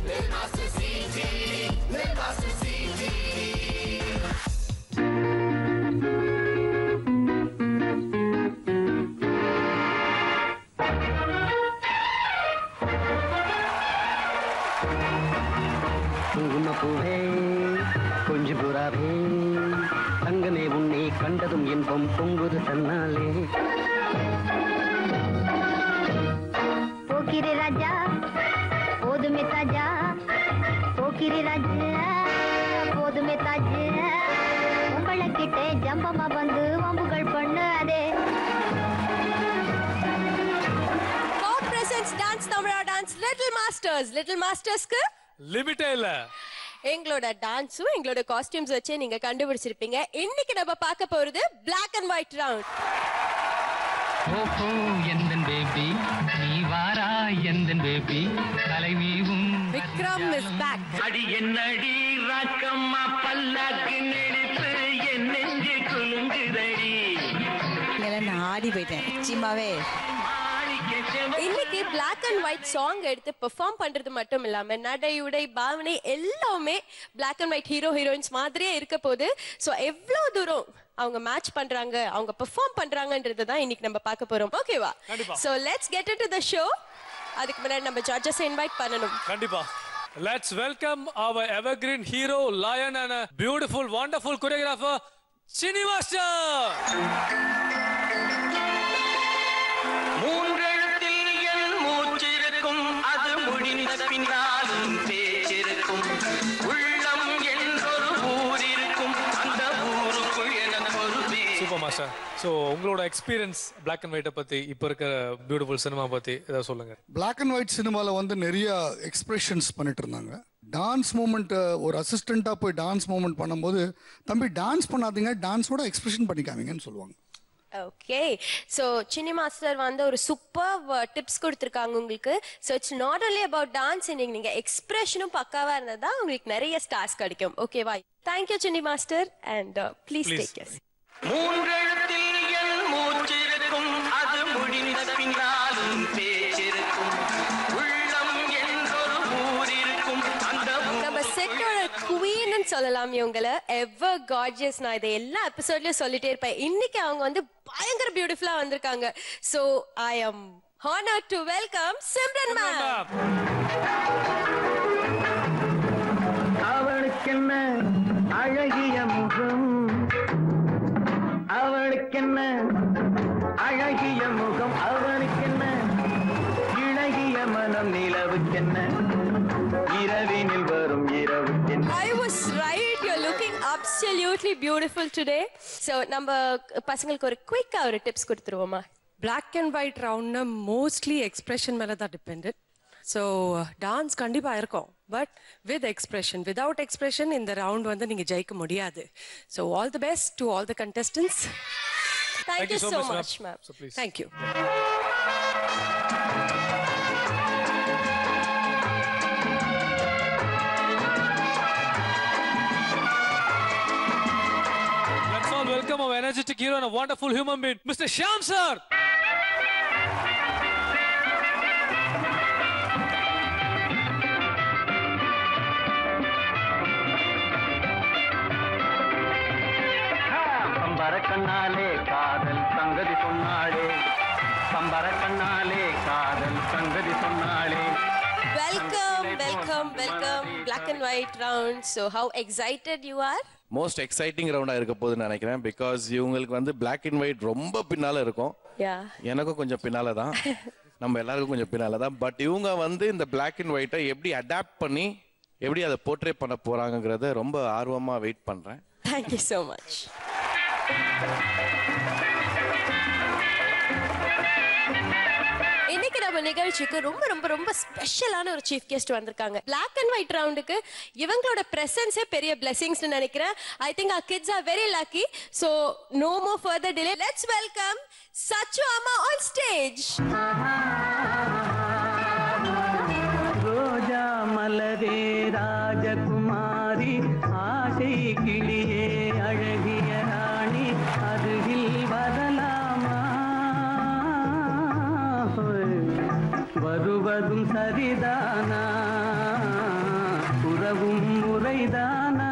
Little Master CG, Little Master CG. பூவே கொஞ்சம் புறாவே தங்கமே உன்னை கண்டதும் இன்பம் பொங்குது தன்னாலே போக்கிரி ராஜா போதுமே தாஜா போக்கிரி ராஜா போதுமே தாஜா உங்களை கிட்டே ஜம்பமா வந்து வம்புகள் பண்ணாதே Pop presents Dance Tamara Dance Little Masters. Little Mastersக்கு லிமிட்டே இல்ல. எங்களோட டான்ஸும் எங்களோட காஸ்டியூம்ஸ் வச்சு நீங்க கண்டுபிடிச்சிருப்பீங்க. இன்னைக்கு நம்ம பார்க்க போறது Black and White round. ஓஹோ எந்தன் பேபி நீ வாரா எந்தன் பேபி தலைவீவும் Vikram is back. அடி என்னடி ராக்கம்மா பல்லாக்கு நெளிப்பு என் நெஞ்சு குலுங்குதடி நான் ஆடி போயிட்டேன் சும்மாவே. இன்னைக்கு Black and White சாங் எடுத்து பெர்ஃபார்ம் பண்றது மட்டும் இல்லாம நடை உடை பாவனை எல்லாமே Black and White hero heroines மாதிரியே இருக்க போது. சோ எவ்வளவு தூரம் அவங்க மேட்ச் பண்றாங்க அவங்க பெர்ஃபார்ம் பண்றாங்கன்றது தான் இன்னைக்கு நம்ம பார்க்க போறோம். ஓகேவா? So let's get into the show. அதுக்கு முன்னாடி நம்ம ஜட்ஜஸ் இன்வைட் பண்ணனும். கண்டிப்பா. Let's welcome our evergreen hero, lion and a beautiful, wonderful choreographer, Chini Master. மூன்றெழுத்தில் என் மூச்சிருக்கும் அது முடிந்த பின்னாலும் பேச்சிருக்கும் உள்ளம் என்றொரு ஊர் இருக்கும் அந்த ஊருக்குள் எனக்கு ஒரு சூப்பர் மாஸ்டர். ஸோ உங்களோட எக்ஸ்பீரியன்ஸ் Black and White பத்தி இப்போ இருக்கிற பியூட்டிஃபுல் சினிமா பத்தி ஏதாவது சொல்லுங்க. Black and White சினிமாவில் வந்து நிறைய எக்ஸ்பிரஷன்ஸ் பண்ணிட்டு இருந்தாங்க. டான்ஸ் மூமெண்ட் ஒரு அசிஸ்டண்ட்டாக போய் டான்ஸ் மூமெண்ட் பண்ணும்போது தம்பி டான்ஸ் பண்ணாதீங்க டான்ஸோட எக்ஸ்பிரஷன் பண்ணிக்காமீங்கன்னு சொல்லுவாங்க. ஓகே, ஸோ சினி மாஸ்டர் வந்து ஒரு சூப்பர் டிப்ஸ் கொடுத்துருக்காங்க உங்களுக்கு. So it's not only about dance, இன்னைக்கு நீங்க எக்ஸ்பிரஷனும் பக்காவா இருந்தா உங்களுக்கு நிறைய ஸ்டார்ஸ் கிடைக்கும். ஓகேவா? Thank you cine master and please take care. மூன்றெழுத்தில் என் மூச்சிருக்கும் அது முடிந்த பின்னாலும் பேச்சிருக்கும் உள்ளம் என்றொரு ஊர் இருக்கும் அந்த நம்ம செட்டோட குவீன்னு சொல்லலாம் இவங்களை. எவர் கார்ஜியஸ். நான் இதை எல்லா எபிசோட்லயும் சொல்லிட்டே இருப்பேன். இன்னைக்கு அவங்க வந்து பயங்கர பியூட்டிஃபுல்லா வந்திருக்காங்க. So I am honoured to welcome Simran ma'am. அவளுக்கென்ன அழகிய முகம் அவளுக்கென்ன அழகிய முகம் அவளுக்கென்ன இழகிய மனம் நிலவுக்கென்ன இரவினில் வரும் இரவுக்கென்ன. I was right. You're looking absolutely beautiful today. So நம்ம பசங்களுக்கு ஒரு குயிக்கா ஒரு டிப்ஸ் கொடுத்துருவோமா? Black and White ரவுண்ட்னா மோஸ்ட்லி எக்ஸ்பிரஷன் மேல தான் டிபெண்டட். ஸோ டான்ஸ் கண்டிப்பாக இருக்கும், but with expression. Without expression இந்த ரவுண்ட் வந்து நீங்கள் ஜெயிக்க முடியாது. So all the best to all the contestants. Thank you so much, ma'am. Thank you. Let's all welcome our energetic hero and a wonderful human being, Mr. Shyam sir. கண்ணாலே காதல் சங்கதி சொன்னாளே பம்பர கண்ணாலே காதல் சங்கதி சொன்னாளே. Welcome Black and White round. So how excited you are? Most exciting ரவுண்டா இருக்க போகுதுன்னு நினைக்கிறேன். பிகாஸ் இவங்களுக்கு வந்து Black and White ரொம்ப பின்னால இருக்கும். எனக்கும் கொஞ்சம் பின்னால தான், நம்ம எல்லாருக்கும் கொஞ்சம் பின்னால தான். பட் இவங்க வந்து இந்த Black and White எப்படி அடாப்ட் பண்ணி எப்படி அதை போர்ட்ரே பண்ண போறாங்கங்கறத ரொம்ப ஆர்வமா வெயிட் பண்றேன். Thank you so much. இன்னைக்கு நம்ம நிகழ்ச்சிக்கு ரொம்ப ரொம்ப ரொம்ப ஸ்பெஷலான ஒரு சீஃப் கெஸ்ட் வந்திருக்காங்க. Black and White ரவுண்டுக்கு இவங்களோட பிரசன்ஸே பெரிய பிளெஸிங்ஸ் நினைக்கிறேன். I think our kids are very lucky. So no more further delay. Let's welcome Sachu Amma on stage. ரோஜா மலரே ராஜகுமாரி ஆசை கிளியே அழகிய ராணி அருகில் வரலாமா வருவதும் சரிதானா உறவும் முறைதானா?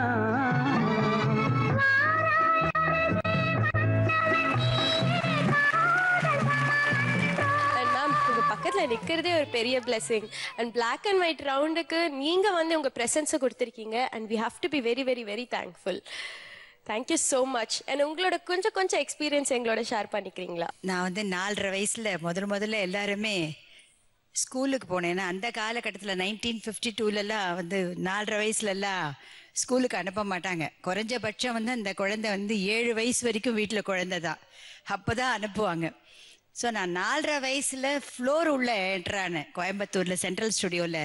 பக்கத்துல நிக்கிறதே ஒரு பெரிய blessing. And Black and White ரவுண்டுக்கு நீங்க வந்து உங்க பிரசன்ஸை கொடுத்துருக்கீங்க. And we have to be very very very thankful. Thank you so much. And உங்களோட கொஞ்சம் எக்ஸ்பீரியன்ஸ் எங்களோட ஷேர் பண்ணிக்கிறீங்களா? நான் வந்து 4.5 வயசுல முதல்ல எல்லாருமே ஸ்கூலுக்கு போனேன்னா அந்த காலகட்டத்தில் 1952லலாம் வந்து 4.5 வயசுலலாம் ஸ்கூலுக்கு அனுப்ப மாட்டாங்க. குறைஞ்சபட்சம் வந்து அந்த குழந்தை வந்து 7 வயசு வரைக்கும் வீட்டில் குழந்தை தான், அப்போ தான் அனுப்புவாங்க. ஸோ நான் 4.5 வயசுல ஃப்ளோர் உள்ள என்ட்ரானேன். கோயம்புத்தூரில் சென்ட்ரல் ஸ்டுடியோவில்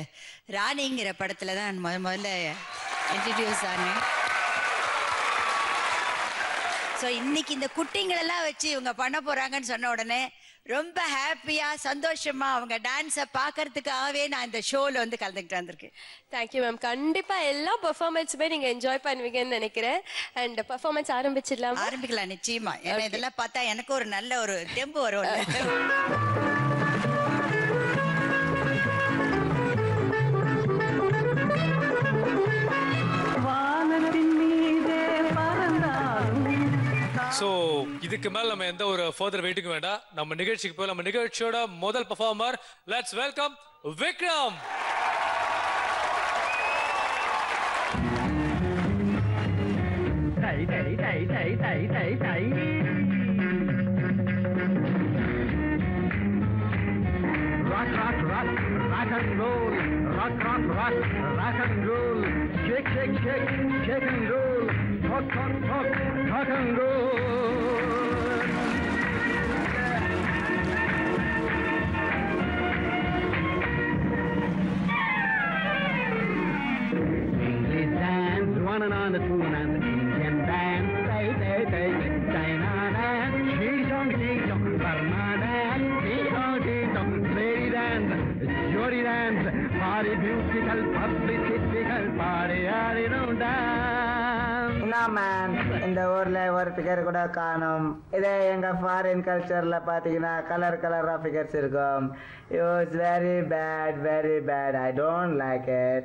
ராணிங்கிற படத்தில் தான் முதல்ல இன்ட்ரடியூஸ் ஆனேன். ஸோ இன்னைக்கு இந்த குட்டிங்களெல்லாம் வச்சு இவங்க பண்ண போகிறாங்கன்னு சொன்ன உடனே ரொம்ப ஹாப்பியாக சந்தோஷமாக அவங்க டான்ஸை பார்க்கறதுக்காகவே நான் இந்த ஷோவில் வந்து கலந்துக்கிட்டு வந்திருக்கேன். Thank you ma'am. கண்டிப்பாக எல்லா பெர்ஃபார்மன்ஸுமே நீங்கள் என்ஜாய் பண்ணுவீங்கன்னு நினைக்கிறேன். அண்ட் பெர்ஃபார்மன்ஸ் ஆரம்பிக்கலாம் நிச்சயமா. ஏன்னா இதெல்லாம் பார்த்தா எனக்கு ஒரு நல்ல ஒரு தெம்பு வரும். ஸோ இதுக்கு மேல நம்ம எந்த ஒரு ஃபர்தர் வெயிட்டிங் வேண்டாம். நம்ம நிகழ்ச்சிக்கு போய் நம்ம நிகழ்ச்சியோட முதல் performer let's welcome Vikram. Rock, rock, rock, rock and roll. Rock, rock, rock, rock and roll. Shake, shake, shake, shake and roll. Rock, rock, rock, rock and roll. English dance, one and on the two and the Indian dance. Tay, tay, tay, China dance. Shee song, Burma dance. Shee song, Lady dance, Jody dance. Party beautiful, publicitycal, party, dance. No man, இந்த ஊர்ல ஒரு figure கூட காணும். இதே எங்க foreign கல்ச்சர்ல பாத்தீங்கன்னா colour figures இருக்கும். It's very bad. I don't like it.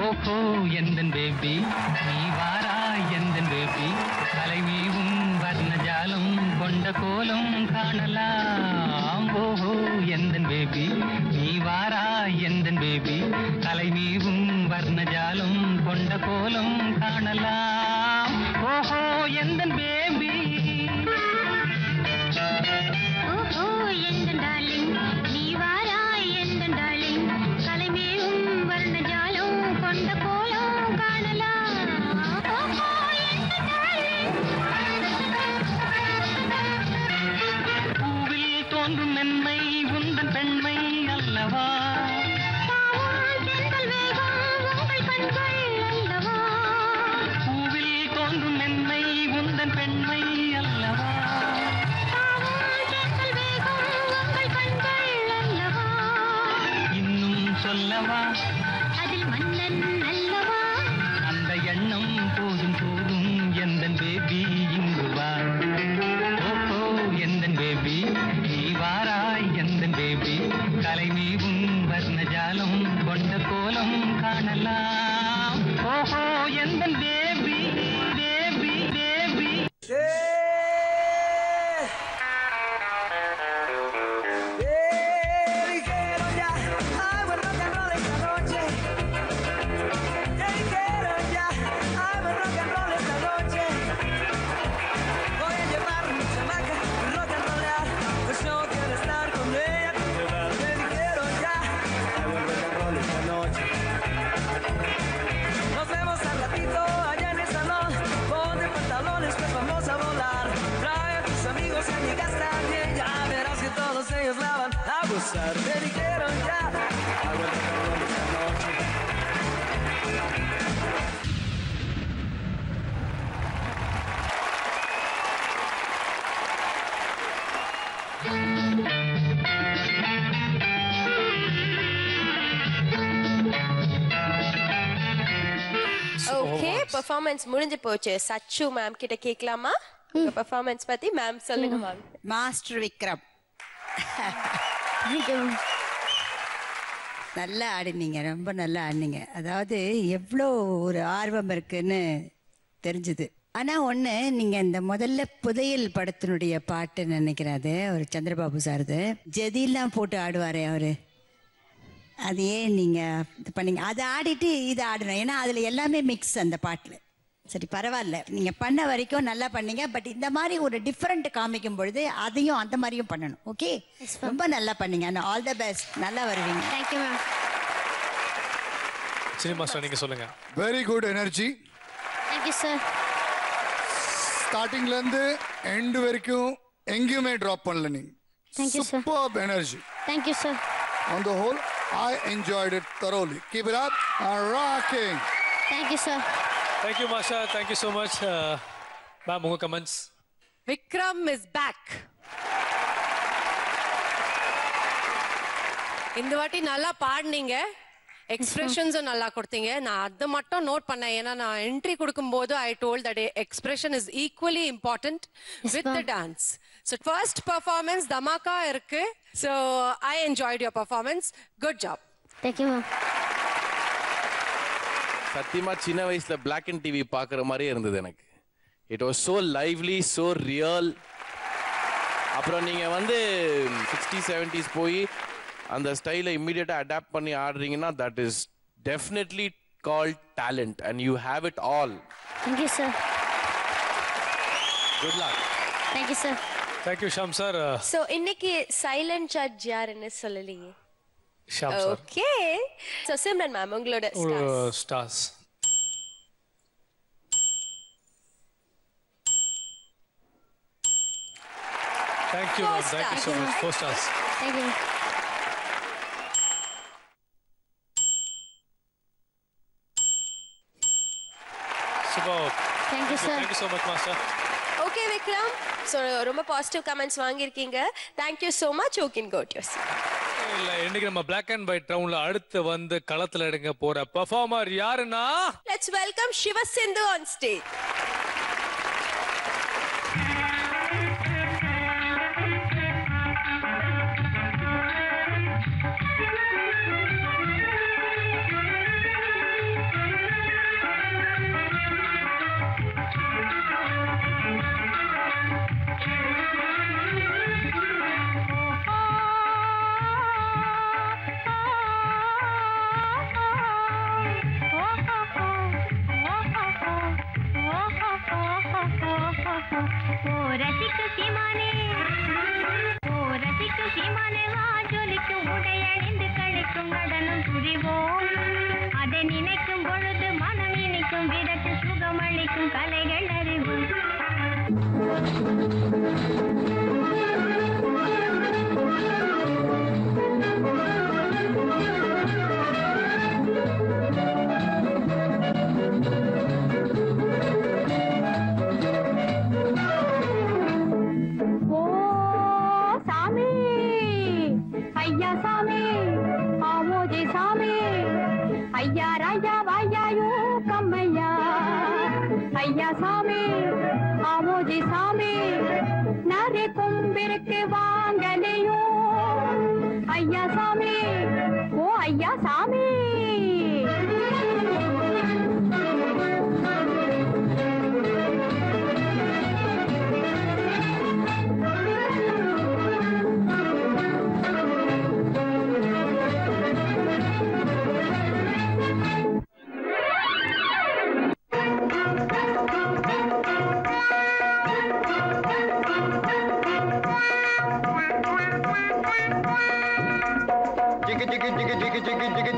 ஓஹோ எந்தன் பேபி நீ வாரா எந்தன் பேபி கலைவீவும் வர்ணஜாலம் கொண்ட கோலம் காணலாம். ஓஹோ எந்தன் பேபி நீ வாரா எந்தன் பேபி கலைவீவும் வர்ணஜாலம் கொண்ட கோலம் காணலாம். ஓஹோ எந்தன் பேபி ஓஹோ எந்தன் டார்லிங் நீ வாரா எந்தன் டார்லிங் கலைமேவும் வர்ணஜாலம் கொண்ட கோலம் காணலாம். ஓஹோ எந்தன் டார்லிங் பூவில் தோன்றும் மென்மை உந்தன் பெண்மை அல்லவா? பூவில் தோன்றும் மென்மை உந்தன் பெண்மை அல்லவா? இன்னும் சொல்லவா அதில் மன்னன் அல்லவா? அந்த எண்ணம் போதும் எந்தன் பேபி இங்கு வா. ஓஹோ எந்தன் பேபி நீ வாராய் எந்தன் பேபி கலைமீவும் வர்ணஜாலம் கொண்ட கோலம் காணலாம். ஓஹோ எந்தன் baby baby baby Nos vemos al ratito. Okay performance முடிஞ்சு போச்சு. சச்சு மேம் கிட்ட கேட்கலாமா? உங்க பெர்ஃபார்மன்ஸ் பத்தி மேம் சொல்லுங்க மேம். மாஸ்டர் விக்ரம் நல்லா ஆடினீங்க, ரொம்ப நல்லா ஆடினீங்க. அதாவது எவ்வளோ ஒரு ஆர்வம் இருக்குன்னு தெரிஞ்சுது. ஆனால் ஒன்று, நீங்கள் இந்த முதல்ல புதையல் படத்தினுடைய பாட்டு நினைக்கிறேன், அது ஒரு சந்திரபாபு சார்து ஜெதிலாம் போட்டு ஆடுவாரே அவர், அது ஏன் நீங்கள் இது பண்ணீங்க? அதை ஆடிட்டு இதை ஆடணும், ஏன்னா அதில் எல்லாமே மிக்ஸ் அந்த பாட்டில். சரி பரவாயில்ல, நீங்கள் பண்ண வரைக்கும் நல்லா பண்ணீங்க. பட் இந்த மாதிரி ஒரு டிஃப்ரெண்ட் காமிக்கும் பொழுது அதையும் அந்த மாதிரியும் பண்ணணும். ஓகே, ரொம்ப நல்லா பண்ணீங்க. ஆனால் ஆல் த பெஸ்ட், நல்லா வருவீங்க. Thank you ma'am. சினி மாஸ்டர் நீங்க சொல்லுங்க. Very good energy. Thank you sir. ஸ்டார்டிங்லேருந்து எண்டு வரைக்கும் எங்கேயுமே ட்ராப் பண்ணல நீங்க. Thank you sir. Super energy. Thank you sir. On the whole I enjoyed it thoroughly. Keep it up and rocking. Thank you sir. Thank you Masha, thank you so much. Ma'am, unga comments. Vikram is back. இந்த வாட்டி நல்லா பாடுனீங்க, எக்ஸ்பிரஷன்ஸும் நல்லா கொடுத்தீங்க. நான் அது மட்டும் note பண்ணேன், ஏன்னா நான் என்ட்ரி கொடுக்கும்போது I told that expression is equally important with the dance. So first performance தமாக்கா இருக்கு. So I enjoyed your performance. Good job. Thank you ma'am. சத்தியமா சின்ன வயசுல பிளாக் அண்ட் டிவி பார்க்குற மாதிரியே இருந்தது எனக்கு. It was so lively, so real. அப்புறம் நீங்க வந்து 60s 70s போய் அந்த ஸ்டைலை இம்மிடியேட்டா அடாப்ட் பண்ணி ஆடுறீங்கன்னா that is definitely called talent and you have it all. Thank you sir. Good luck. Thank you sir. Thank you Sham sir. So இன்னைக்கு சைலண்ட் ஜட்ஜ் யாருன்னு சொல்லலையே. Sham sir. Okay, so Simran ma'am உங்களோட stars. Thank you, ma'am. Thank you so much. 4 stars. Thank you. Superb. Thank you, sir. Thank you so much, master. Okay, Vikram. So ரொம்ப positive comments வாங்கியிருக்கீங்க. Thank you so much. You can go to your seat. இல்ல இன்னைக்கு நம்ம Black and White ரவுண்ட்ல அடுத்து வந்து களத்துல எடுங்க போற பெர்ஃபார்மர் யாருன்னா? Let's welcome Shiva Sindhu on stage.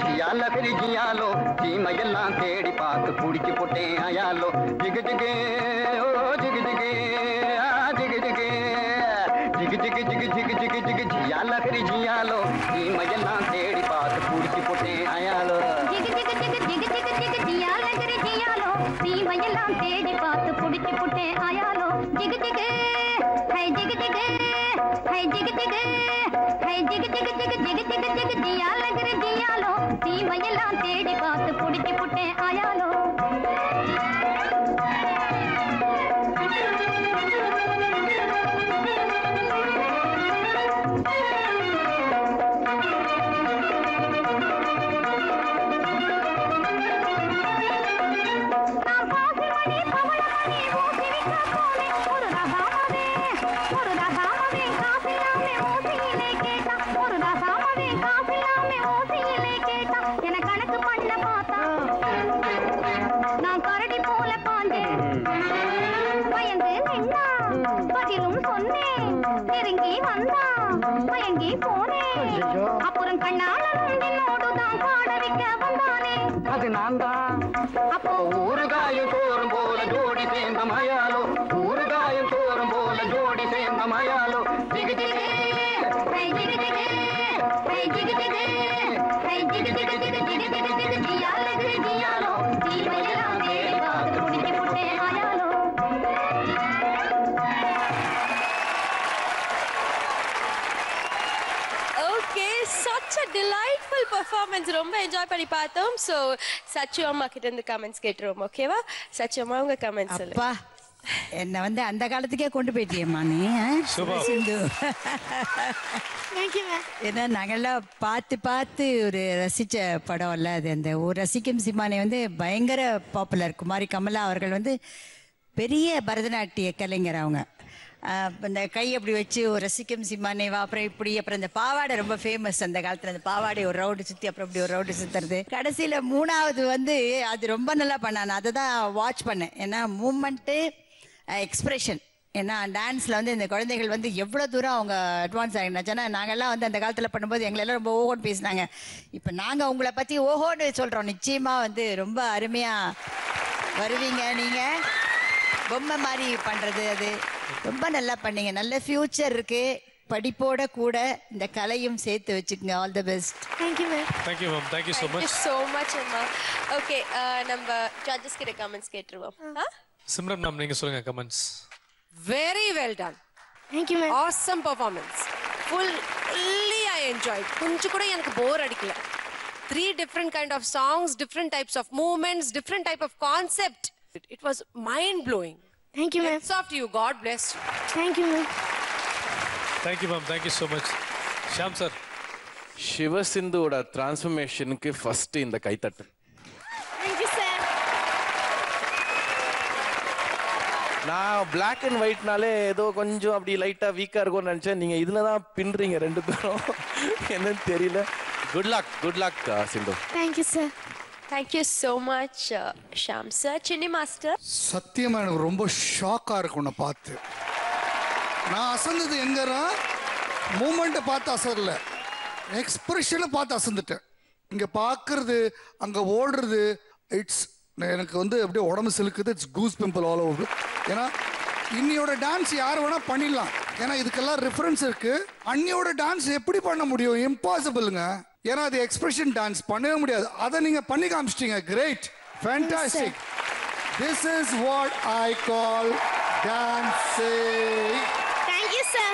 जिया लग रे जिया लो ती मयला तेरी बात पुड़ी पुटे आया लो நான் தான். அப்போ ஊறுகாயும் சோறும் போல ஜோடி சேர்ந்த மயாலோ, ஊறுகாயும் சோறும் போல ஜோடி சேர்ந்த மயாலோ. ஜிகு ஜிகு such a delightful performance. ரொம்ப என்ஜாய் பண்ணி பார்த்தோம். சோ சச்சு அம்மா கிட்ட இருந்து கமெண்ட்ஸ் கேட்டுருவோம். ஓகேவா? சச்சு அம்மா உங்க கமெண்ட்ஸ் சொல்லுங்க. அப்பா என்ன வந்து அந்த காலத்துக்கே கொண்டு போயிட்டியம்மா நீ. சிந்து ஏன்னா நாங்கெல்லாம் பார்த்து பார்த்து ஒரு ரசிச்ச படம் இல்ல அது. அந்த ஒரு ரசிக்கும் சிமானே வந்து பயங்கர பாப்புலர். குமாரி கமலா அவர்கள் வந்து பெரிய பரதநாட்டிய கலைஞர். அவங்க இந்த கை அப்படி வச்சு ஒரு ரசிக்கும் சிம்மானேவா, அப்புறம் இப்படி, அப்புறம் இந்த பாவாடை ரொம்ப ஃபேமஸ் அந்த காலத்தில். அந்த பாவாடை ஒரு ரவுண்டு சுற்றி அப்புறம் இப்படி ஒரு ரவுண்டு சுற்றுறது. கடைசியில் 3வது வந்து அது ரொம்ப நல்லா பண்ணான். அதை தான் வாட்ச் பண்ணேன். ஏன்னா மூமெண்ட்டு, எக்ஸ்ப்ரெஷன். ஏன்னா டான்ஸில் வந்து இந்த குழந்தைகள் வந்து எவ்வளோ தூரம் அவங்க அட்வான்ஸ் ஆகிடுச்சுன்னா, நாங்கள்லாம் வந்து அந்த காலத்தில் பண்ணும்போது எங்களெல்லாம் ரொம்ப ஓஹோன்னு பேசினாங்க. இப்போ நாங்கள் உங்களை பற்றி ஓஹோன்னு சொல்கிறோம். நிச்சயமாக வந்து ரொம்ப அருமையாக வருவீங்க. நீங்கள் பொம்மை மாதிரி பண்ணுறது அது ரொம்ப நல்லா பண்ணீங்க. நல்ல ஃபியூச்சர் இருக்கு. படிப்போட கூட இந்த கலையும் சேர்த்து வச்சுக்கோங்க. All the best. Thank you ma'am. Thank you ma'am. Thank you so much. Thank you so much அம்மா. ஓகே, நம்ம ஜட்ஜஸ் கிட்ட கமெண்ட்ஸ் கேட்டுருவோம். சிம்ரன் மேம் நீங்க சொல்லுங்க comments. Very well done. Thank you ma'am. Awesome performance. Fully I enjoyed. கொஞ்சம் கூட எனக்கு போர் அடிக்கல. 3 different kind of songs, different types of movements, different type of concept. It was mind blowing. Thank you ma'am. It's off to you. God bless you. Thank you ma'am. Thank you ma'am. Thank you so much. Sham sir. சிவசிந்துவோட டிரான்ஸ்ஃபர்மேஷனுக்கு first இந்த கைத்தட்டு. Thank you sir. நான் black and ஒயிட்னாலே ஏதோ கொஞ்சம் அப்படி லைட்டா வீக்கா இருக்கும்னு நினைச்சேன். நீங்க இதுல தான் பின்றீங்க 2 பேரும். என்னன்னு தெரியல. Good luck Sindhu. Thank you sir. Thank you so much Sham sir. Chinni master. சத்தியமா எனக்கு ரொம்ப ஷாக்கா இருக்கும் உன்னை பார்த்து. நான் அசந்தது எங்கன்னா மூமெண்ட்டை பார்த்து அசரல, எக்ஸ்பிரஷனை பார்த்து அசந்துட்டேன். இங்கே பார்க்கறது, அங்கே ஓடுறது, இட்ஸ் எனக்கு வந்து அப்படியே உடம்பு சிலுக்குது. It's goose pimple all over. ஏன்னா இன்னியோட டான்ஸ் யார் வேணால் பண்ணிடலாம். ஏன்னா இதுக்கெல்லாம் ரெஃபரன்ஸ் இருக்கு. அன்னியோட டான்ஸ் எப்படி பண்ண முடியும்? இம்பாசிபிளுங்க. ஏன்னா அது எக்ஸ்பிரஷன் டான்ஸ் பண்ணவே முடியாது. அதை நீங்கள் பண்ணி காமிச்சிட்டீங்க. Great, fantastic. This is what I call dancing. Thank you sir.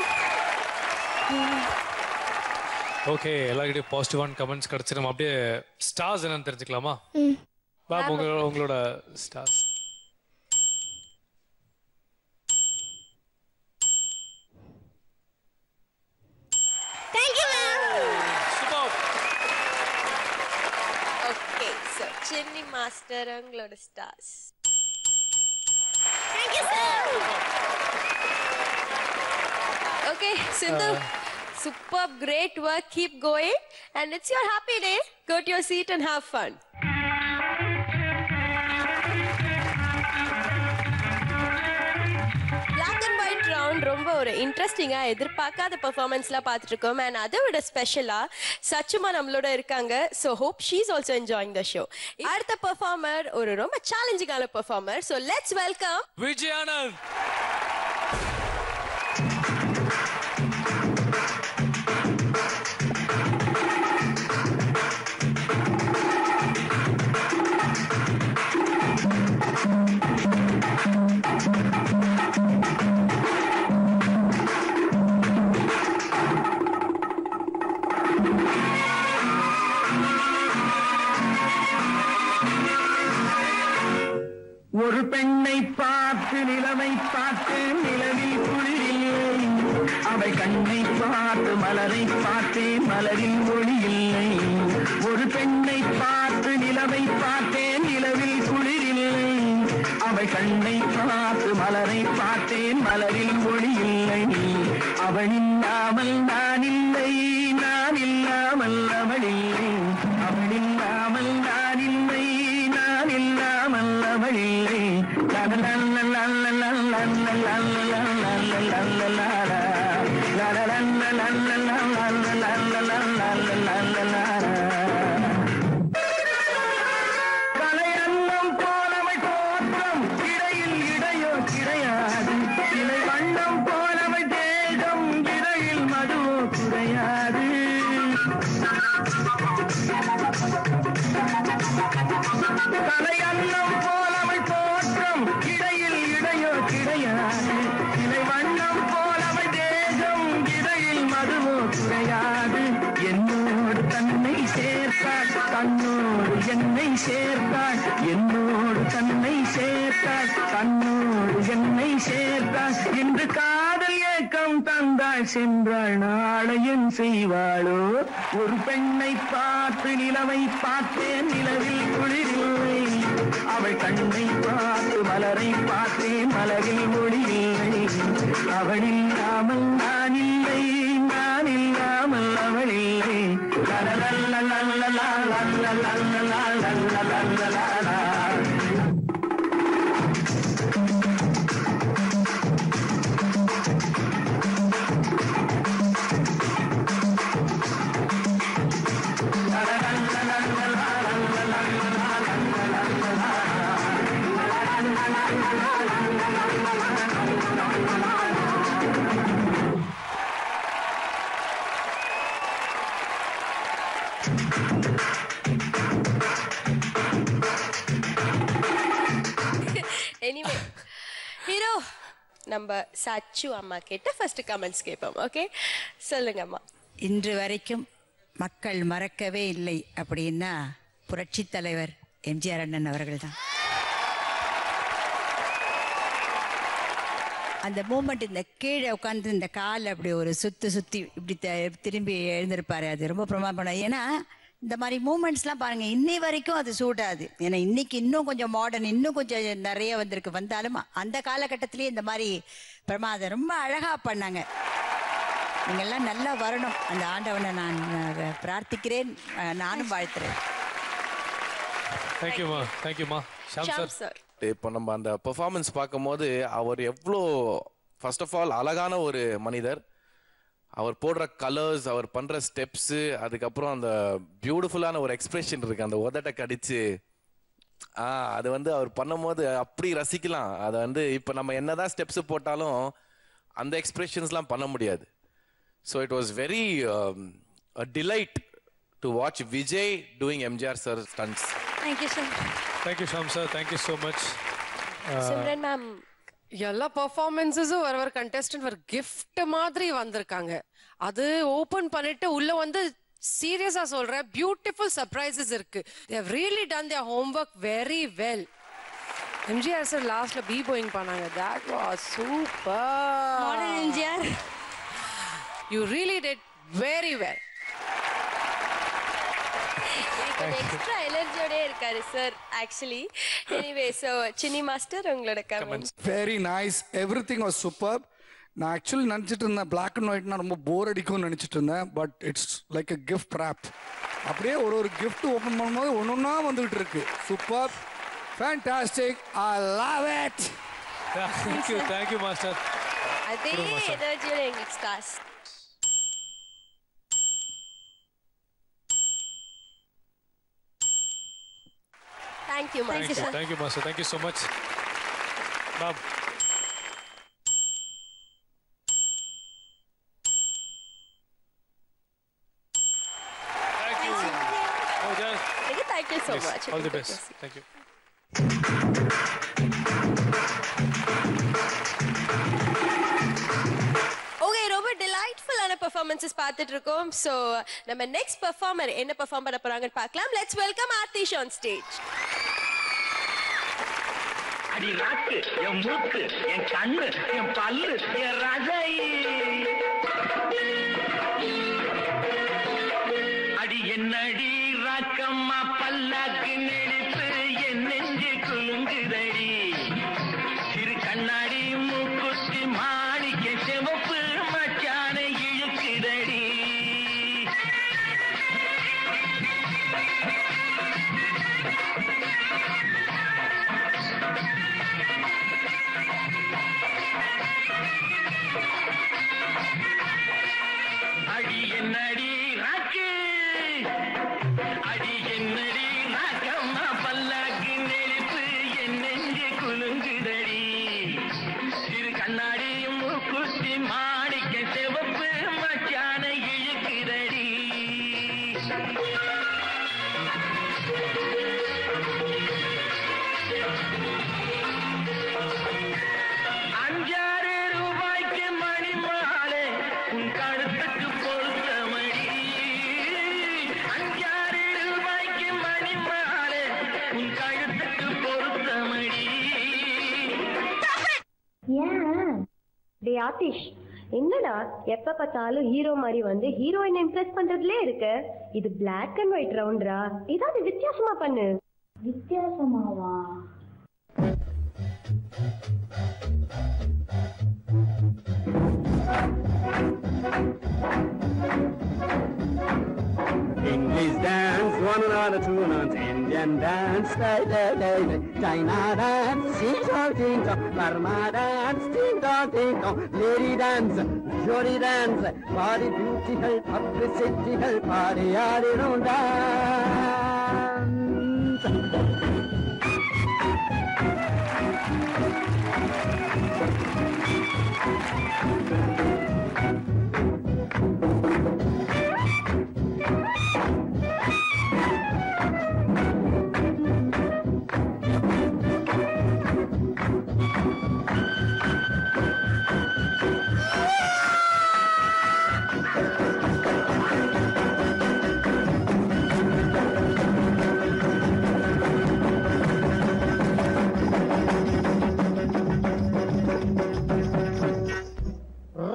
Okay, எல்லாருக்கிட்டையும் பாசிட்டிவான கமெண்ட்ஸ் கிடச்சி நம்ம அப்படியே ஸ்டார்ஸ் என்னன்னு தெரிஞ்சுக்கலாமா? மேம் உங்களோட stars. Thank you ma'am. Super. Okay, so Chinni master உங்களோட stars. Thank you sir. Okay, Sindhu, superb, great work. Keep going, and it's your happy day. Go to your seat and have fun. Black and white round ரொம்ப ஒரு இன்ட்ரெஸ்டிங்கா எதிர்பார்க்காத பெர்ஃபார்மன்ஸ்லாம் பார்த்துட்டு இருக்கோம். And அதை விட ஸ்பெஷலா சச்சுமா நம்மளோட இருக்காங்க. So hope she is also enjoying the show. அடுத்த பெர்ஃபார்மர் ஒரு ரொம்ப சேலஞ்சிங்கான performer. So let's welcome Vijayanand. ஒரு பெண்ணை பார்த்து நிலவை பார்த்து நிலவில் குளிரில்லை, அவை கண்ணை பார்த்து மலரை பார்த்து மலரில் ஒளி இல்லை. ஒரு பெண்ணை பார்த்து நிலவை பார்த்தேன் நிலவில் குளிரில்லை, அவை கண்ணை பார்த்து மலரை பார்த்தேன் மலரில் ஒளி இல்லை. அவள் இல்லாமல் நான் இல்லை, நான் இல்லாமல் அவள் இல்லை, அவள் இல்லாமல் நான் இல்லை, நான் இல்லாமல் அவள் இல்லை. அன்னம் போலவள் தோற்றம் இடையில் இடையோ கிடையாது இலை வண்ணம் போலவள் தேகம் இடையில் மதுவோ குறையாது என்னோடு தன்னை சேர்த்தாள் தன்னோடு என்னை சேர்த்தாள் என்னோடு தன்னை சேர்த்தாள் தன்னோடு என்னை சேர்த்தாள் இன்று காதல் ஏக்கம் தந்தாள் சென்றாள் நாளையும் செய்வாளோ ஒரு பெண்ணை பார்த்து நிலவை பார்த்தேன் நிலவில் குளிரில்லை அவள் கண்ணை பார்த்து மலரை பார்த்தேன் மலரில் ஒளியில்லை அவள் இல்லாமல் நான் இல்லை நான் இல்லாமல் அவள் இல்லை எனிவே ஹீரோ நம்ம சச்சு அம்மா கிட்ட ஃபர்ஸ்ட் கமெண்ட்ஸ் கேட்போம். ஓகே, சொல்லுங்க அம்மா. இன்று வரைக்கும் மக்கள் மறக்கவே இல்லை அப்படின்னா புரட்சி தலைவர் எம்ஜிஆர் அண்ணன் அவர்கள் தான். அந்த மூமெண்ட், இந்த கீழே உட்காந்து இந்த கால் அப்படி ஒரு சுத்தி இப்படி திரும்பி எழுந்திருப்பாரு, அது ரொம்ப பிரமாதம். ஏன்னா இந்த மாதிரி மூமெண்ட்ஸ்லாம் பாருங்க, இன்னை வரைக்கும் அது சூட் ஆகுது. ஏன்னா இன்னைக்கு இன்னும் கொஞ்சம் மாடர்ன், இன்னும் கொஞ்சம் நிறைய வந்திருக்கு. வந்தாலும் அந்த காலகட்டத்திலேயே இந்த மாதிரி பிரமாதம் ரொம்ப அழகா பண்ணாங்க. நீங்கெல்லாம் நல்லா வரணும், அந்த ஆண்டவனை நான் பிரார்த்திக்கிறேன், நானும் வாழ்த்துறேன். தேங்க்யூமா, தேங்க்யூமா. ஷாம் சார், இப்போ நம்ம அந்த பெர்ஃபார்மன்ஸ் பார்க்கும்போது அவர் எவ்வளோ ஃபர்ஸ்ட் ஆஃப் ஆல் அழகான ஒரு மனிதர். அவர் போடுற கலர்ஸ், அவர் பண்ற ஸ்டெப்ஸு, அதுக்கப்புறம் அந்த பியூட்டிஃபுல்லான ஒரு எக்ஸ்பிரஷன் இருக்கு, அந்த உதட்டை கடிச்சு அது வந்து அவர் பண்ணும்போது அப்படி ரசிக்கலாம். அதை வந்து இப்போ நம்ம என்னதான் ஸ்டெப்ஸ் போட்டாலும் அந்த எக்ஸ்பிரஷன்ஸ்லாம் பண்ண முடியாது. So it was very delight to watch Vijay doing MGR sir stunts. Thank you sir. Thank you Sham sir, thank you so much. Simran ma'am, எல்லா பெர்ஃபார்மன்ஸஸும் ஒரு கண்டெஸ்டன்ட் ஒரு கிஃப்ட் மாதிரி வந்திருக்காங்க. அது ஓபன் பண்ணிட்டு உள்ள வந்து சீரியஸா சொல்றேன், பியூட்டிஃபுல் சர்ப்ரைசஸ் இருக்கு. they have really done their homework very well. MGR sir லாஸ்ட்ல பி போயிங் பண்ணாங்க, that was super. Modern MGR, you really did very well. Extra எனர்ஜியோட இருக்காரு sir actually. Anyway, so cine master உங்களோட comments. Very nice, everything was super. நான் actually நினச்சிட்டு இருந்தேன் black and ஒயிட்னா ரொம்ப போர் அடிக்கும்னு நினச்சிட்டு இருந்தேன். But it's like a gift rape. அப்படியே ஒரு கிஃப்ட் ஓப்பன் பண்ணும்போது ஒன்னொன்னா வந்துகிட்டு இருக்கு. Super, fantastic, I love it. Thank you master. அதே எனர்ஜியோட எங்களுக்கு stars. Thank you, Master. Thank you, Master. Thank you so much. Ma'am. Thank you. Oh, yes. Thank you so much. All the best. Thank you. Okay, ரொம்ப டிலைட்ஃபுல்லான performances பார்த்துட்டு இருக்கோம். So நம்ம next performer என்ன perform பண்ண போறாங்கன்னு பார்க்கலாம். Let's welcome Arthish on stage. அடி ராக்கு, என் மூக்கு, என் கண்ணு, என் பல்லு, என் ரசை. அடி என்னடி ராக்கம்மா பல்லாக்கு நெடுத்து என் நெஞ்சு குலுங்குதடி. சிறு கண்ணாடி மூக்குத்தி மாணிக்க சிவப்பு மச்சான இழுக்குதடி. அடி என்னடி ராக்கு, அடி என்னடி ராக்கம்மா பல்லாக்கு நெருப்பு என் நெஞ்சு குலுங்குதடி. சிறு கண்ணாடி மூக்குத்தி மாணிக்க சிவப்பு மச்சான இழுக்குதடி. அஞ்சாறு ரூபாய்க்கு மணி மாலை உன் கழுத்துக்கு பொருத்தமடி. அஞ்சாறு ரூபாய்க்கு மணி மாலை உன் கழுத்துக்கு பொருத்தமடி. ஏன் டே ஆதிஷ், என்னடா எப்ப பார்த்தாலும் ஹீரோ மாதிரி வந்து ஹீரோயினை இம்ப்ரெஸ் பண்றதுலே இருக்க? இது பிளாக் அண்ட் ஒயிட் ரவுண்டரா? ஏதாவது வித்தியாசமா பண்ணு. வித்தியாசமாவா? English dance, one another, two nuns, Indian dance, China dance, sing song, ding dong, Burma dance, ding dong, lady dance, jolly dance, body beautiful, publicity, party, dance.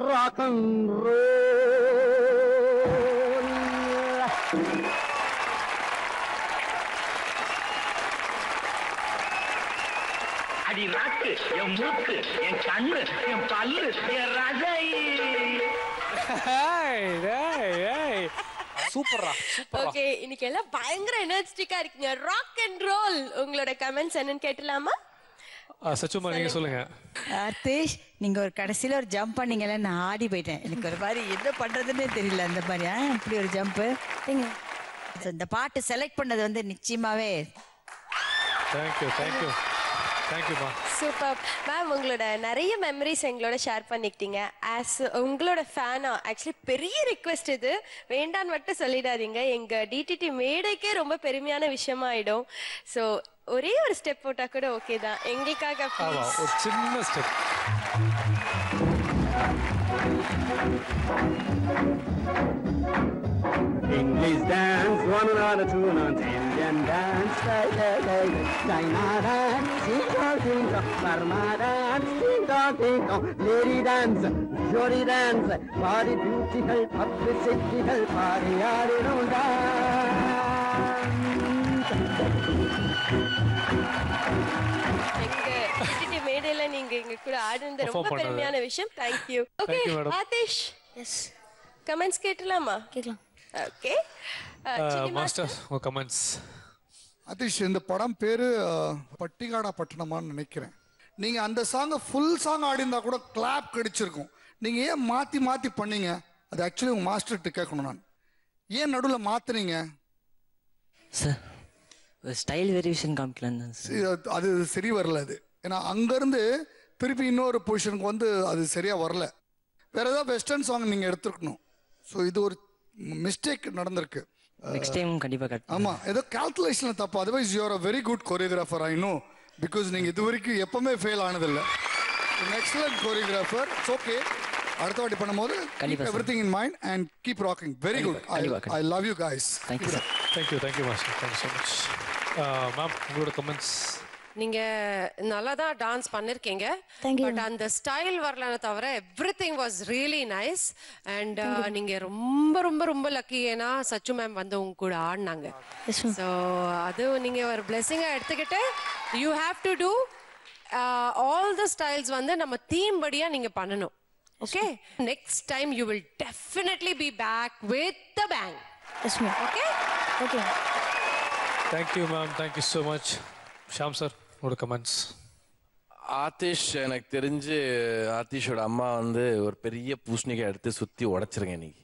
Rock and roll. அடி நாக்கு, என் மூக்கு, என் கண்ணு, என் பல்லு, என் ரசை. சூப்பரா சூப்பரா. ஓகே, இன்னைக்கு எல்லாம் பயங்கர எனர்ஜெட்டிக்கா இருக்கீங்க. Rock and roll. உங்களோட கமெண்ட்ஸ் என்னன்னு கேட்டலாமா? சச்சுமா நீங்க சொல்லுங்க. ஆர்த்திஷ், நீங்க ஒரு கடைசியில ஒரு ஜம்ப் பண்ணீங்கல்ல, நான் ஆடி போயிட்டேன். எனக்கு ஒரு மாதிரி என்ன பண்றதுன்னே தெரியல. அந்த மாதிரி இப்படி ஒரு ஜம்ப். இந்த பாட்டு செலக்ட் பண்ணது வந்து நிச்சயமாவே தேங்க்யூ தேங்க்யூ தேங்க்யூமா. Super ma'am. உங்களோட நிறைய மெமரிஸ் எங்களோட ஷேர் பண்ணிக்கிட்டீங்க. ஆஸ் உங்களோட ஃபேனா ஆக்சுவலி பெரிய ரிக்வெஸ்ட் இது, வேண்டான்னு மட்டும் சொல்லிடாதீங்க. எங்க டிடிடி மேடைக்கே ரொம்ப பெருமையான விஷயமா ஆயிடும். ஸோ ஒரே ஒரு ஸ்டெப் போட்டா கூட ஓகே தான் எங்களுக்காக. ஒரு சின்ன step. English dance, one another, two nuns, Indian dance, China dance, sing song, ding dong, Burma dance, ding dong, lady dance, jolly dance, body beautiful, publicity, party, dance. எங்க மேடையில நீங்க எங்க கூட ஆடுனது ரொம்ப பெருமையான விஷயம். Thank you. Okay Aadhish, yes comments கேட்டலாமா? கேட்கலாம். ஓகே மாஸ்டர் உங்க கமெண்ட்ஸ். ஆதிஷ், இந்த படம் பேரு பட்டிகாடா பட்டணமான்னு நினைக்கிறேன். நீங்க அந்த சாங்கை ஃபுல் சாங் ஆடிந்தா கூட கிளாப் கிடைச்சிருக்கும். நீங்க ஏன் மாத்தி மாத்தி பண்ணீங்க? அது ஆக்சுவலி உங்க மாஸ்டர்கிட்ட கேட்கணும். நான் ஏன் நடுவில் மாத்துறீங்க சார்? ஸ்டைல் வேரியேஷன் காமிக்கலாம். அது சரி வரல. அது ஏன்னா அங்கேருந்து திருப்பி இன்னொரு பொசிஷனுக்கு வந்து அது சரியாக வரல. வேறு ஏதாவது வெஸ்டர்ன் சாங் நீங்கள் எடுத்துருக்கணும். ஸோ இது ஒரு மிஸ்டேக் நடந்திருக்கு. நெக்ஸ்ட் டைம் கண்டிப்பாக கட். ஆமாம், ஏதோ கால்குலேஷனில் தப்பு. Otherwise you are a very good choreographer. I know, because நீங்கள் இது வரைக்கும் எப்பவுமே ஃபெயில் ஆனதில்லை. Excellent choreographer. It's okay. அடுத்த வாட்டி பண்ணும்போது everything in mind and keep rocking. Very good. I love you guys. Thank you sir. Thank you master. Thank you so much. Ma'am உங்களோட comments. நீங்க நல்லா தான் டான்ஸ் பண்ணிருக்கீங்க. பட் அந்த ஸ்டைல் வரலன்னு தவிர everything was really nice. And நீங்க ரொம்ப ரொம்ப ரொம்ப லக்கி. ஏன்னா சச்சு மேம் வந்து உங்க கூட ஆடினாங்க. ஸோ அது நீங்க ஒரு பிளெஸிங்கா எடுத்துக்கிட்டு you have to do all the styles வந்து நம்ம தீம் படியா நீங்க பண்ணணும். Okay, next time you will definitely be back with the bang. Okay okay. Thank you ma'am. Thank you so much. Shaam sir உங்களோட கமெண்ட்ஸ். ஆதிஷ், எனக்கு தெரிஞ்சு ஆதிஷோட அம்மா வந்து ஒரு பெரிய பூசணிக்காய் எடுத்து சுத்தி உடைச்சிருங்க இன்னைக்கு.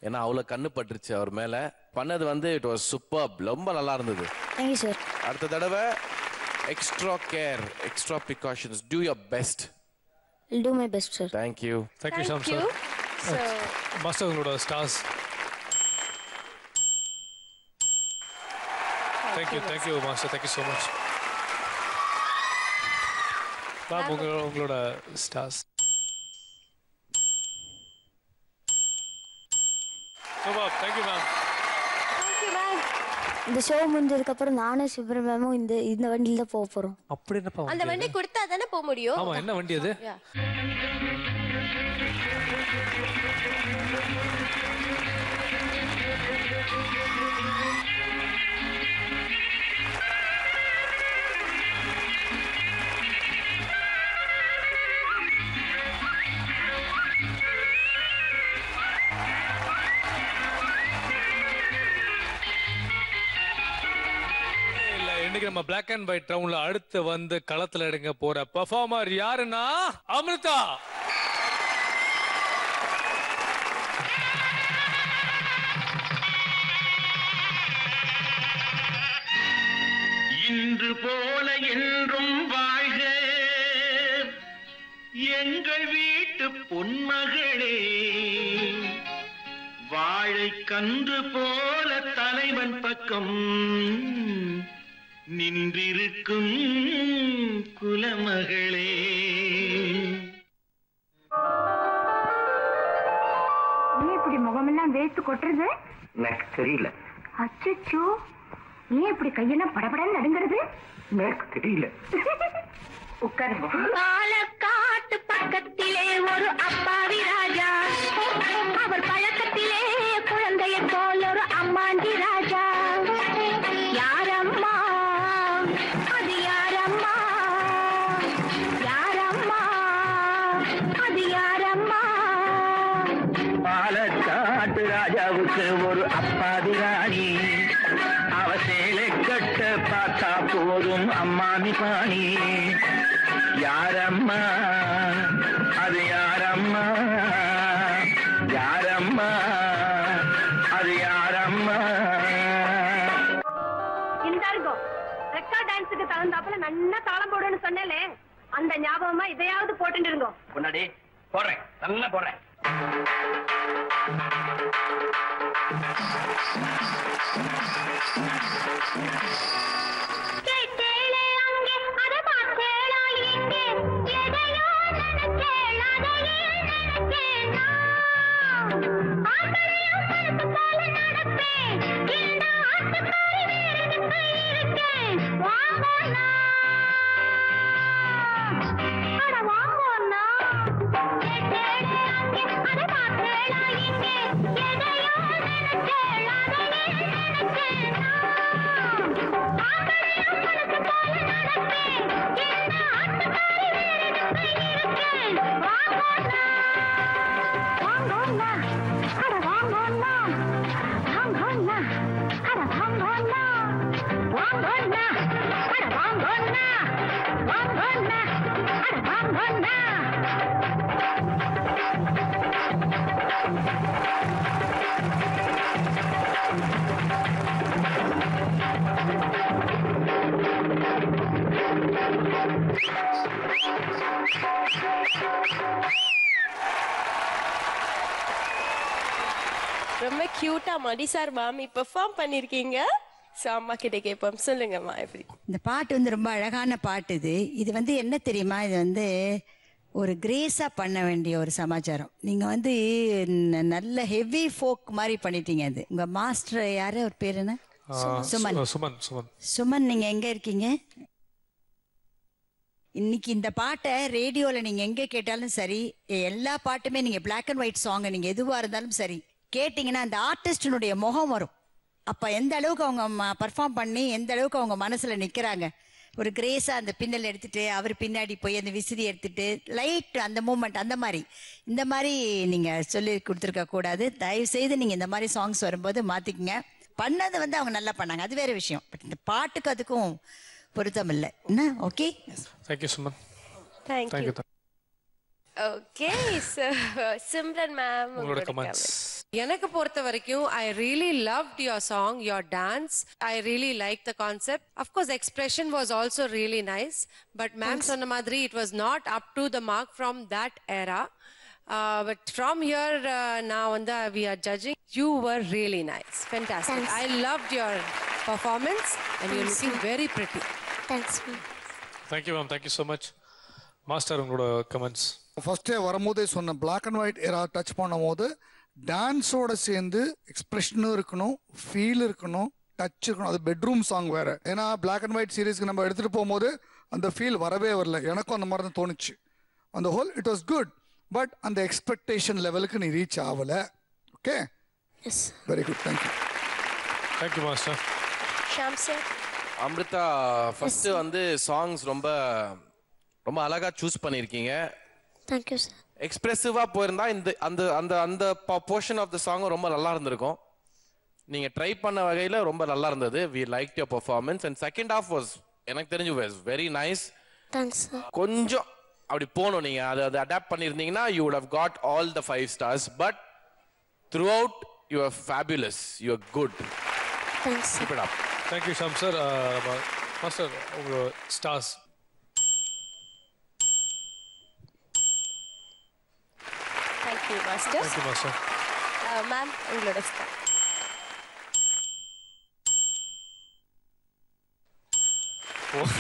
ஏன்னா அவ்வளோ கண்ணு பட்டுருச்சு அவர் மேல. பண்ணது வந்து இட் வாஸ் சூப்பர். ரொம்ப நல்லா இருந்தது. Thank you sir. அடுத்த தடவை extra care, extra precautions. Do your best. I'll do my best, sir. Thank you. Thank you Sham sir. Master உங்களோட stars. Thank you master. Thank you so much. Ma'am உங்களோட stars. Super, thank you ma'am. இந்த show முடிஞ்சதுக்கு அப்புறம் நானும் சிவன் மேமும் இந்த வண்டியில தான் போக போறோம். அப்படி என்னப்பா? அந்த வண்டி கொடுத்தா தானே போக முடியும். ஆமா, என்ன வண்டி அது? இன்னைக்கு நம்ம பிளாக் அண்ட் ஒயிட் ரவுண்ட்ல அடுத்து வந்து களத்துல எடுங்க போற பெர்ஃபார்மர் யாருன்னா அமிர்தா. இன்று போல என்றும் வாழ்க எங்கள் வீட்டு பொன்மகளே, வாழை கன்று போல தலைவன் பக்கம் நின்றிருக்கும் குலமகளே. ஏன் இப்படி முகமெல்லாம் வேர்த்து கொட்டுறது? எனக்கு தெரியல. அச்சோ, ஏன் இப்படி கையெல்லாம் படபடன்னு நடுங்கிறது? எனக்கு தெரியல. உட்காருங்க. பாலக்காட்டு பக்கத்திலே ஒரு அப்பாவி ராஜா, அவர் பழக்கத்திலே குழந்தைய போல ஒரு அம்மாண்டி ராஜா. யாரம்மா அது, யாரம்மா யாரம்மா அது, யாரம்மா? பாலக்காட்டு ராஜாவுக்கு ஒரு அப்பாவி ராணி, அவ சேலை கட்ட பார்த்தா போதும் அம்மாமி பாணி. யாரம்மா அது, யாரம்மா யாரம்மா அது, யாரம்மா? இந்தாருங்கோ, ரெக்கார்ட் டான்ஸுக்கு தகுந்தாப்புல நல்லா தாளம் போடுன்னு சொன்னேனே, அந்த ஞாபகமா இதையாவது போட்டுட்டு இருங்கோ. முன்னாடி போடுறேன், நல்லா போடுறேன். ரொம்ப கியூட்டா மடி சார் மாமி பெர்ஃபார்ம் பண்ணிருக்கீங்க. சோ அம்மா கிட்ட கேட்போம், சொல்லுங்கம்மா எப்படி? இந்த பாட்டு வந்து ரொம்ப அழகான பாட்டு. இது வந்து என்ன தெரியுமா, இது வந்து ஒரு கிரேஸா பண்ண வேண்டிய ஒரு சமாச்சாரம். நீங்க வந்து நல்ல ஹெவி ஃபோக் மாதிரி பண்ணிட்டீங்க. அது உங்க மாஸ்டர் யாரு, ஒரு பேர் என்ன? சுமன். சுமன். சுமன். சுமன், நீங்க எங்க இருக்கீங்க? இன்னைக்கு இந்த பாட்டை ரேடியோல நீங்க எங்க கேட்டாலும் சரி, எல்லா பாட்டுமே நீங்க பிளாக் அண்ட் ஒயிட் சாங் நீங்க எதுவா இருந்தாலும் சரி கேட்டீங்கன்னா அந்த ஆர்டிஸ்டினுடைய முகம் வரும். அப்ப எந்த அளவுக்கு அவங்க பர்ஃபார்ம் பண்ணி எந்த அளவுக்கு அவங்க மனசுல நிக்கிறாங்க. ஒரு கிரேஸா அந்த பின்னல் எடுத்துட்டு அவர் பின்னாடி போய் அந்த விசிறி எடுத்துட்டு லைட் அந்த மூமெண்ட், அந்த மாதிரி இந்த மாதிரி நீங்க சொல்லி கொடுத்துருக்க கூடாது. தயவு செய்து நீங்க இந்த மாதிரி சாங்ஸ் வரும்போது மாத்திக்கங்க. பண்ணது வந்து அவங்க நல்லா பண்ணாங்க, அது வேற விஷயம். பட் இந்த பாட்டுக்கு அதுக்கும் பொருத்தம் இல்லை. என்ன? Okay, thank you Suman. Thank you. Okay, Simran ma'am உங்களோட கமெண்ட்ஸ். எனக்கு பொறுத்த வரைக்கும் I really loved your song, your dance. I really liked the concept. Of course, expression was also really nice. But ma'am சொன்ன மாதிரி it was not up to the mark from that era. But from here now we are judging. You were really nice. Fantastic. Thanks. I loved your performance and you're looking very pretty. Thanks. Thank you ma'am. Thank you so much. Master உங்களோட comments. ஃபர்ஸ்டே வரும்போதே சொன்ன black and white era touch பண்ணும்போது டான்ஸோட சேர்ந்து எக்ஸ்பிரஷனும் இருக்கணும், feel இருக்கணும், touch இருக்கணும். அது பெட்ரூம் சாங் வேற. ஏன்னா பிளாக் அண்ட் ஒயிட் சீரீஸ்க்கு நம்ம எடுத்துட்டு போகும்போது அந்த ஃபீல் வரவே வரல. எனக்கும் அந்த மாதிரி தான் தோணுச்சு. அந்த whole it was good, but அந்த எக்ஸ்பெக்டேஷன் லெவலுக்கு நீ ரீச் ஆகல. Okay, very good, thank you. Thank you master. Shaam sir. Amrita, first வந்து சாங்ஸ் ரொம்ப ரொம்ப அழகா சூஸ் பண்ணிருக்கீங்க. Thank you sir. எக்ஸ்பிரசிவா போயிருந்தா இந்த அந்த அந்த அந்த போர்ஷன் ஆஃப் த சாங் ரொம்ப நல்லா இருந்திருக்கும். நீங்க ட்ரை பண்ண வகையில ரொம்ப நல்லா இருந்தது. we liked your performance and second half was எனக்கு தெரிஞ்சு was very nice. Thanks sir. கொஞ்சம் அப்படி போணும், நீங்க அதை adapt பண்ணிருந்தீங்கன்னா you would have got all the 5 stars, but throughout you are fabulous, you are good. Thanks. Keep it up. Thank you Sham sir. Master உங்க stars. Thank you master. Thank you master. Ma'am உங்களோட star.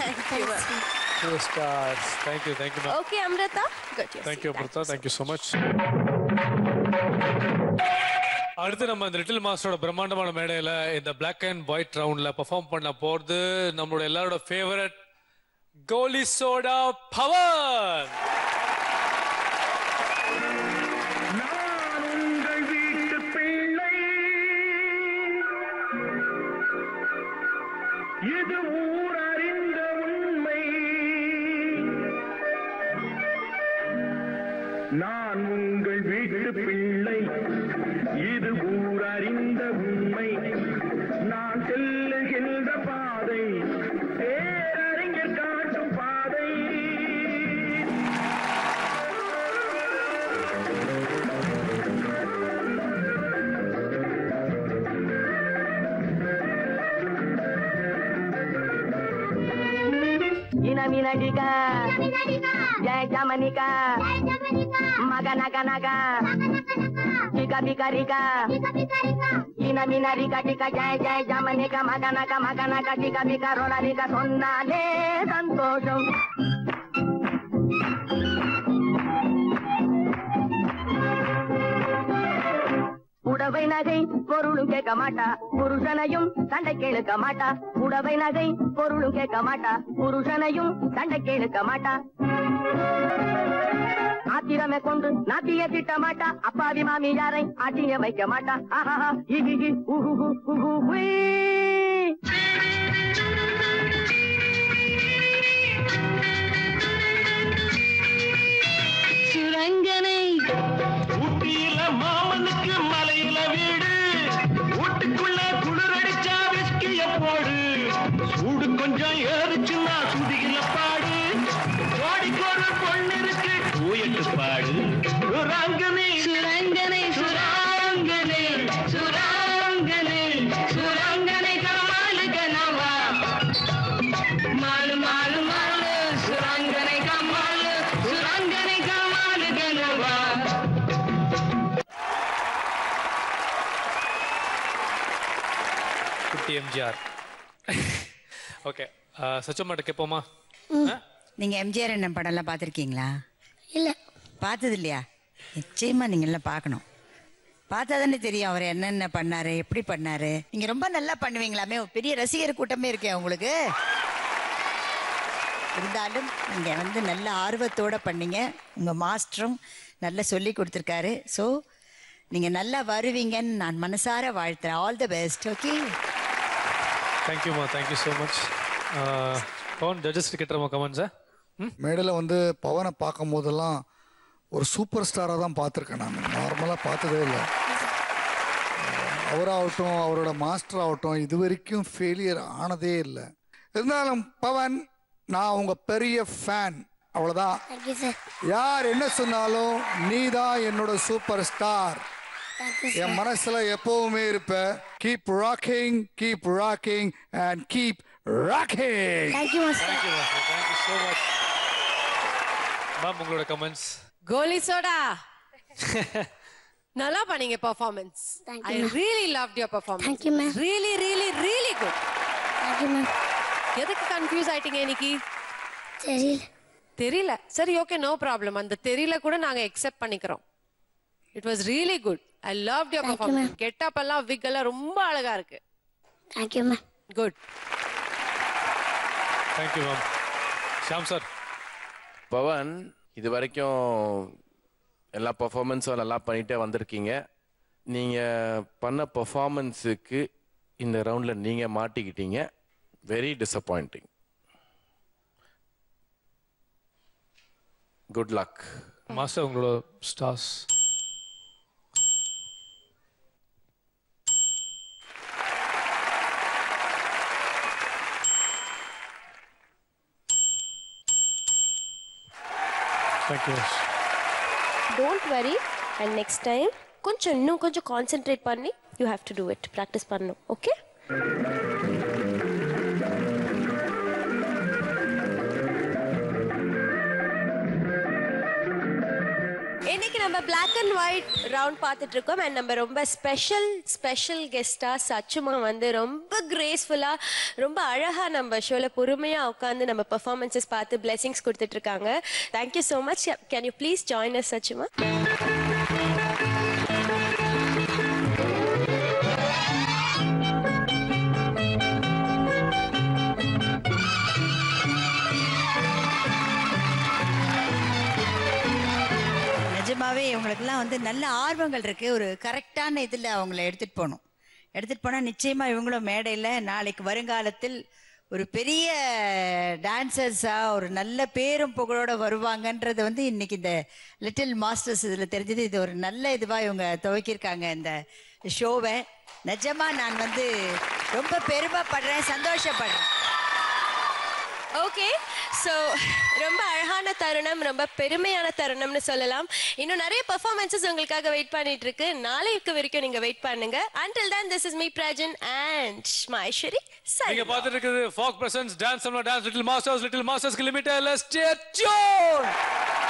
Thank you. 2 stars. Thank you ma'am. Okay Amrita, good. Thank you Amrita, thank you so much. அடுத்து நம்ம இந்த little மாஸ்டரோட பிரம்மாண்டமான மேடையில இந்த black and white ரவுண்ட்ல perform பண்ண போறது நம்மளோட எல்லாரோட ஃபேவரட் கோலி சோடா பவன். இது ஊர் அறிந்த உண்மை, நான் உங்கள் வீட்டு பிள்ளை, இது ஊர் அறிந்த உண்மை, நான் செல்லுகின்ற பாதை பேரறிஞர் காட்டும் பாதை. Minadika, Jai Jamanika, Maganaka Naga, Tika Bika Rika, Ina Minarika Tika Jai Jai Jamanika, Maganaka Maganaka, Tika Bika Rola Rika, Sonale Santosham. உடவை நகை பொருளும் கேட்க மாட்டா, புருஷனையும் சண்டை கேளுக்க மாட்டா. உடவை நகை பொருளும் கேட்க மாட்டா, புருஷனையும் சண்டை கேளுக்க மாட்டா. ஆத்திரமே கொண்டு நாட்டிய திட்ட மாட்டா, அப்பாவி மாமியாரை ஆட்டிய வைக்க மாட்டா. ஆஹா இஹி உஹு உஹு. சுரங்கனை ஊட்டியில மாமனுக்கு மலையில வீடு, வீட்டுக்குள்ள குளிரடிச்சா விஸ்கிய போடு, சூடு கொஞ்சம் ஏறிச்சுன்னா சுதியில பாடு, ஜோடிக்கு ஒரு பொண்ணு இருக்கு ஊயட்டு பாடு. சுரங்கனை சுரங்கனை சுராங்கனை சுராங்கனை சுரங்கனை கமாலு கனவா மாலு மாலு மாலு சுரங்கனை கமாலு சுரங்கனை கமாலு கனவா. எம்ஜிஆர். ஓகே, சச்சம்மாட்ட கேட்போமா? நீங்க எம்ஜிஆர் என்ன படம்லாம் பார்த்துருக்கீங்களா? இல்ல. பார்த்தது இல்லையா? நிச்சயமா நீங்க எல்லாம் பார்க்கணும். பார்த்தா தானே தெரியும் அவர் என்னென்ன பண்ணாரு, எப்படி பண்ணாரு. நீங்க ரொம்ப நல்லா பண்ணுவீங்களாமே, ஒரு பெரிய ரசிகர் கூட்டமே இருக்கே உங்களுக்கு. இருந்தாலும் நீங்க வந்து நல்ல ஆர்வத்தோட பண்ணீங்க. உங்க மாஸ்டரும் நல்லா சொல்லி கொடுத்துருக்காரு. ஸோ நீங்க நல்லா வருவீங்கன்னு நான் மனசார வாழ்த்துறேன். All the best. ஓகே, தேங்க்யூமா, thank you so much. Pavan judges கிட்ட கமெண்ட் சார். மேடையில் வந்து பவனை பார்க்கும் போதெல்லாம் ஒரு சூப்பர் ஸ்டாராக தான் பார்த்துருக்கேன். நான் நார்மலாக பார்த்ததே இல்லை. அவராகட்டும் அவரோட மாஸ்டர் ஆகட்டும் இது வரைக்கும் ஃபெயிலியர் ஆனதே இல்லை. இருந்தாலும் பவன், நான் உங்க பெரிய ஃபேன், அவ்வளோதான். யார் என்ன சொன்னாலும் நீ தான் என்னோட சூப்பர் ஸ்டார். என் மனசுல எப்பவுமே இருப்ப. Keep rocking, keep rocking and keep rocking. Thank you master. Thank you master, thank you so much. Ma'am உங்களோட கமெண்ட்ஸ். கோலி சோடா நல்லா பண்ணீங்க performance. I really loved your performance. Thank you ma'am. Really really really good. Thank you ma'am. எதுக்கு confuse ஆயிட்டீங்க இன்னைக்கு? தெரியல. தெரியல சரி okay no problem அந்த தெரியல கூட நாங்க எக்ஸெப்ட் பண்ணிக்கிறோம் it was really good I loved your performance getup எல்லாம் விக் எல்லாம் ரொம்ப அழகா இருக்கு thank you ma'am good thank you ma'am Shaam sir Pavan இது வரைக்கும் எல்லா பெர்ஃபார்மன்ஸும் நல்லா பண்ணிட்டே வந்திருக்கீங்க நீங்க பண்ண பெர்ஃபார்மன்ஸுக்கு இந்த ரவுண்ட்ல நீங்க மாட்டிக்கிட்டீங்க very disappointing good luck master உங்களோட stars Thank you. Don't worry and next time இன்னும் கொஞ்சம் கான்சென்ட்ரேட் பண்ணி you have to do it practice பண்ணணும் okay இன்னைக்கு நம்ம Black and White ரவுண்ட் பார்த்துட்டு இருக்கோம் and நம்ம ரொம்ப ஸ்பெஷல் கெஸ்டா சச்சுமா வந்து ரொம்ப கிரேஸ்ஃபுல்லா ரொம்ப அழகா நம்ம ஷோல பொறுமையா உட்கார்ந்து நம்ம பெர்ஃபார்மன்சஸ் பார்த்து பிளெஸிங்ஸ் கொடுத்துட்டு இருக்காங்க thank you so much can you please join us சச்சுமா நிஜமாவே இவங்களுக்கெல்லாம் வந்து நல்ல ஆர்வங்கள் இருக்கு ஒரு கரெக்டான இதில் அவங்கள எடுத்துட்டு போனால் நிச்சயமா இவங்களும் மேடையில் நாளைக்கு வருங்காலத்தில் ஒரு பெரிய டான்சர்ஸா ஒரு நல்ல பேரும் புகழோட வருவாங்கன்றது வந்து இன்னைக்கு இந்த லிட்டில் மாஸ்டர்ஸ் இதில் தெரிஞ்சது இது ஒரு நல்ல இதுவாக இவங்க துவக்கியிருக்காங்க இந்த ஷோவை நிஜமா நான் வந்து ரொம்ப பெருமைப்படுறேன் சந்தோஷப்படுறேன் ஓகே ஸோ ரொம்ப அழகான தருணம் ரொம்ப பெருமையான தருணம்னு சொல்லலாம் இன்னும் நிறைய பெர்ஃபார்மன்ஸஸ் உங்களுக்காக வெயிட் பண்ணிட்டு இருக்கு நாளைக்கு வரைக்கும் நீங்க வெயிட் பண்ணுங்க until then this is me Prajan and Maheshwari நீங்க பார்த்துட்டு இருக்குது Folk Presents Dance Limit Limit Let's stay tuned